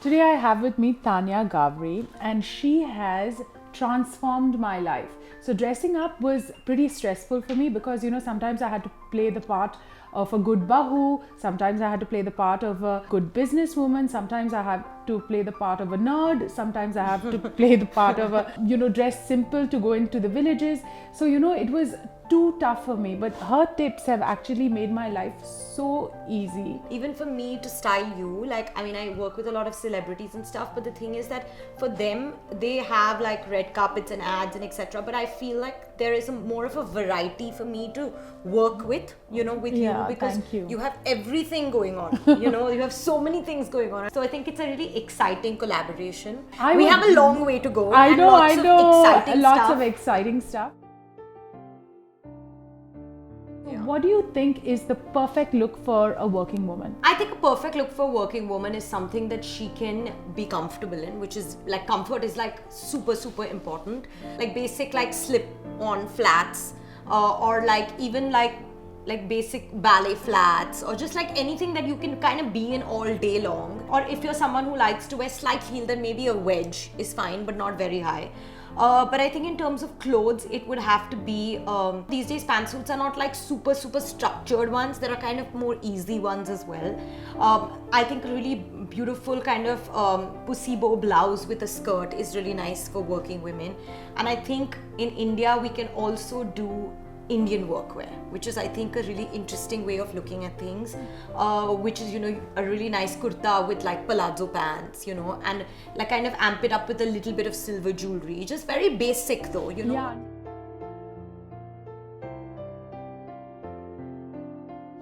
Today I have with me Tanya Ghavri, and she has transformed my life. So dressing up was pretty stressful for me because sometimes I had to play the part of a good bahu, sometimes I had to play the part of a good businesswoman, sometimes I have to play the part of a nerd, sometimes I have to play the part of a dress simple to go into the villages. So it was too tough for me, but her tips have actually made my life so easy. Even for me to style you, I work with a lot of celebrities and stuff, but the thing is that for them, they have like red carpets and ads and etc. But I feel like there is more of a variety for me to work with, you because you have everything going on, you have so many things going on. So I think it's a really exciting collaboration. We have a long way to go. Lots of exciting stuff. What do you think is the perfect look for a working woman? I think a perfect look for a working woman is something that she can be comfortable in, which is like comfort is like super important. Like basic like slip on flats or like even like basic ballet flats, or just like anything that you can kind of be in all day long. Or if you're someone who likes to wear slight heel, then maybe a wedge is fine, but not very high. But I think in terms of clothes, it would have to be, these days pantsuits are not like super structured ones. There are kind of more easy ones as well. I think a really beautiful kind of pussy bow blouse with a skirt is really nice for working women. And I think in India, we can also do Indian workwear, which is I think a really interesting way of looking at things, which is a really nice kurta with like palazzo pants, and like kind of amp it up with a little bit of silver jewelry. Just very basic though, Yeah.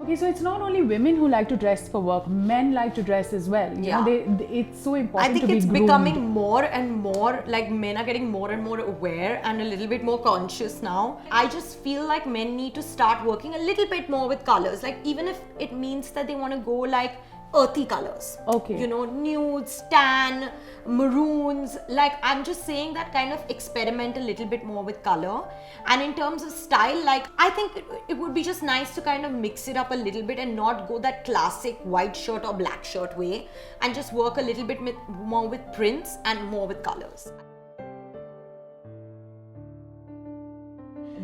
Okay, so it's not only women who like to dress for work, men like to dress as well. It's so important. I think to it's be groomed. becoming more and more, like men are getting more and more aware and a little bit more conscious now. I just feel like men need to start working a little bit more with colors, like even if it means that they want to go like earthy colors. Okay. Nudes, tan, maroons. Like I'm just saying that kind of experiment a little bit more with color. And in terms of style, like I think it would be just nice to kind of mix it up a little bit and not go that classic white shirt or black shirt way, and just work a little bit more with prints and more with colors.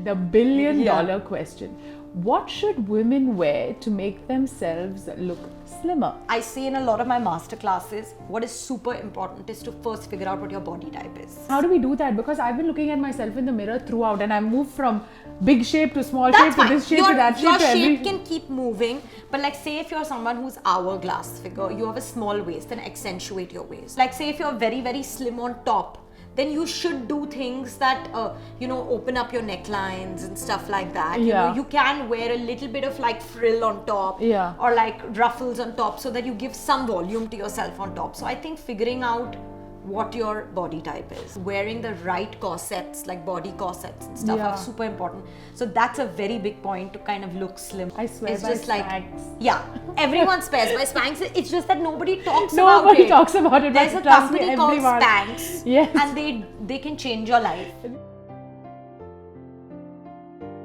The billion-dollar question. What should women wear to make themselves look slimmer? I say in a lot of my master classes, what is super important is to first figure out what your body type is. How do we do that? Because I've been looking at myself in the mirror throughout, and I've moved from big shape to small shape to this shape to that shape. Your shape can keep moving, but like say if you're someone who's hourglass figure, you have a small waist, then accentuate your waist. Like say if you're very slim on top, then you should do things that open up your necklines and stuff like that. You can wear a little bit of like frill on top, or like ruffles on top, so that you give some volume to yourself on top. So I think figuring out what your body type is, wearing the right corsets, like body corsets and stuff, are super important. So that's a very big point to kind of look slim. I swear it's by just Spanx. Everyone swears by Spanx. It's just that nobody talks about it. Nobody talks about it. There's a company called Spanx, yes, and they can change your life.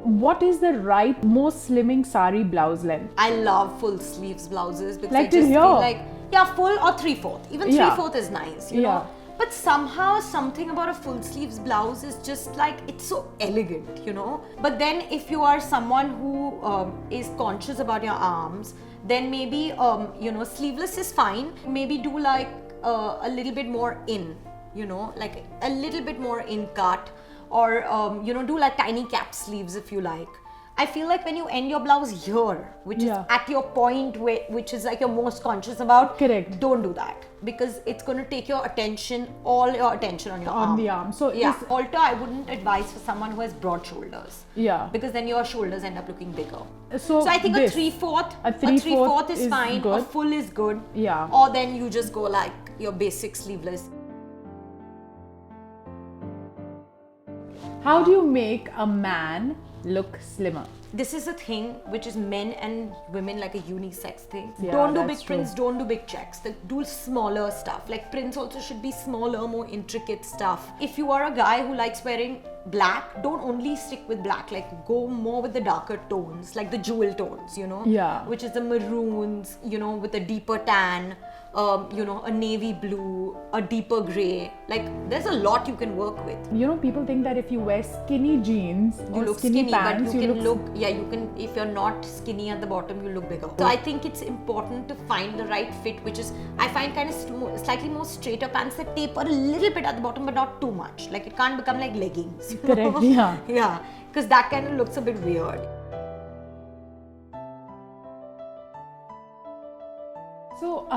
What is the right, most slimming sari blouse length? I love full sleeves blouses because like I just feel like full or 3/4. Even 3/4 is nice, you know. But somehow something about a full sleeves blouse is just like, it's so elegant, But then if you are someone who is conscious about your arms, then maybe sleeveless is fine. Maybe do like a little bit more in, like a little bit more in cut, or do like tiny cap sleeves if you like. I feel like when you end your blouse here, which is at your point which is like you're most conscious about, correct, don't do that, because it's going to take all your attention on your arm. On the arm. So also I wouldn't advise for someone who has broad shoulders. Because then your shoulders end up looking bigger. So I think a 3/4 is fine. Good. A full is good. Yeah. Or then you just go like your basic sleeveless. How do you make a man look slimmer? this is a thing which is men and women, like a unisex thing. Yeah, Don't do that's big true. prints, don't do big checks. Do smaller stuff. Like prints also should be smaller, more intricate stuff. If you are a guy who likes wearing black, don't only stick with black. Like go more with the darker tones, like the jewel tones, you know? Yeah. Which is the maroons, you know, with a deeper tan. You know, a navy blue, a deeper gray. Like there's a lot you can work with. You know, people think that if you wear skinny jeans You or look skinny skinny, pants, but you can look, yeah, you can, if you're not skinny at the bottom, you look bigger. So I think it's important to find the right fit, which is, I find kind of slightly more straighter pants that taper a little bit at the bottom, but not too much. Like it can't become like leggings. Correct, yeah. Yeah, because that kind of looks a bit weird. So,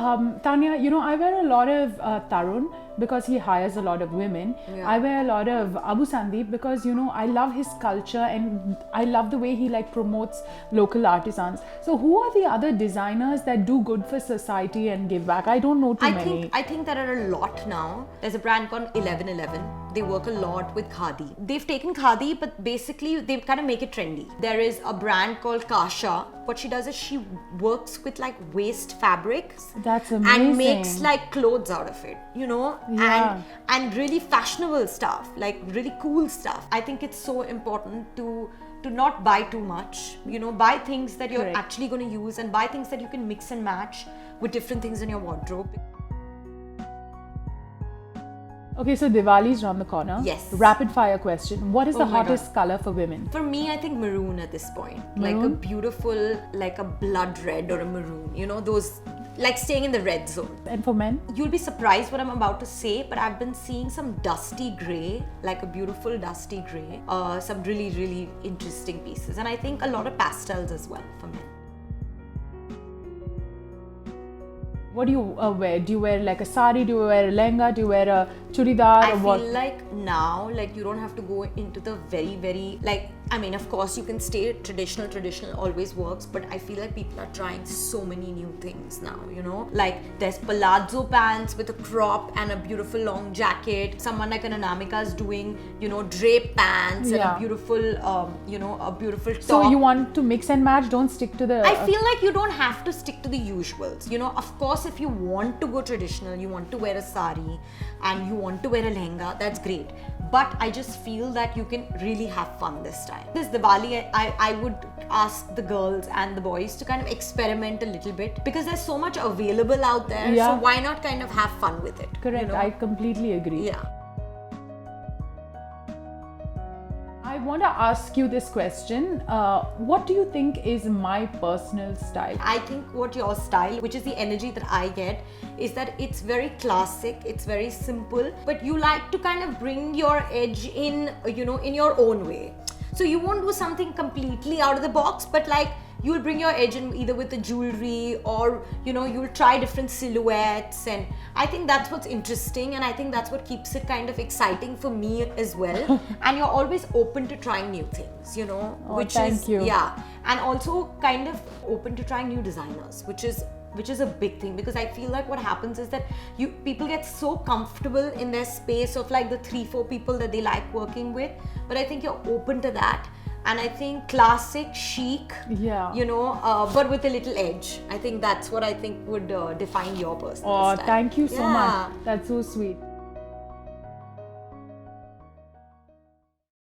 Tanya, you know, I wear a lot of Tarun because he hires a lot of women. Yeah. I wear a lot of Abu Sandeep because, you know, I love his culture and I love the way he like promotes local artisans. So, who are the other designers that do good for society and give back? I don't know too many. I think there are a lot now. There's a brand called 1111. They work a lot with khadi. They've taken khadi, but basically they kind of make it trendy. There is a brand called Kasha. What she does is she works with like waste fabrics. That's amazing. And makes like clothes out of it, you know? Yeah. And really fashionable stuff, like really cool stuff. I think it's so important to not buy too much, you know, buy things that you're Correct. actually going to use and buy things that you can mix and match with different things in your wardrobe. Okay, so Diwali's around the corner. Yes. Rapid fire question. What is the Oh my hottest color for women? For me, I think maroon at this point. Like a Maroon? beautiful, like a blood red or a maroon, you know, those, like staying in the red zone. And for men? You'll be surprised what I'm about to say, but I've been seeing some dusty grey, like a beautiful dusty grey, some really, really interesting pieces. And I think a lot of pastels as well for men. What do you wear? Do you wear like a sari? Do you wear a lehenga? Do you wear a churidar? I or what? feel like now, like you don't have to go into the very, very, like, I mean, of course you can stay traditional always works, but I feel like people are trying so many new things now, you know? Like there's palazzo pants with a crop and a beautiful long jacket. Someone like an Anamika is doing, you know, drape pants and a beautiful, you know, a beautiful top. So you want to mix and match, don't stick to the... I feel like you don't have to stick to the usuals. You know, of course, if you want to go traditional, you want to wear a sari and you want to wear a lehenga, that's great. But I just feel that you can really have fun this time. This Diwali, I would ask the girls and the boys to kind of experiment a little bit because there's so much available out there. Yeah. So why not kind of have fun with it? Correct, you know? I completely agree. Yeah. I want to ask you this question. What do you think is my personal style? I think what your style, which is the energy that I get, is that it's very classic, it's very simple, but you like to kind of bring your edge in, you know, in your own way. So you won't do something completely out of the box, but like you'll bring your edge in either with the jewelry or, you know, you'll try different silhouettes. And I think that's what's interesting. And I think that's what keeps it kind of exciting for me as well. And you're always open to trying new things, you know, thank you. Yeah. And also kind of open to trying new designers, which is a big thing, because I feel like what happens is that people get so comfortable in their space of like the 3-4 people that they like working with, but I think you're open to that. And I think classic, chic, you know, but with a little edge. I think that's what I think would define your personal style. Thank you so much. That's so sweet.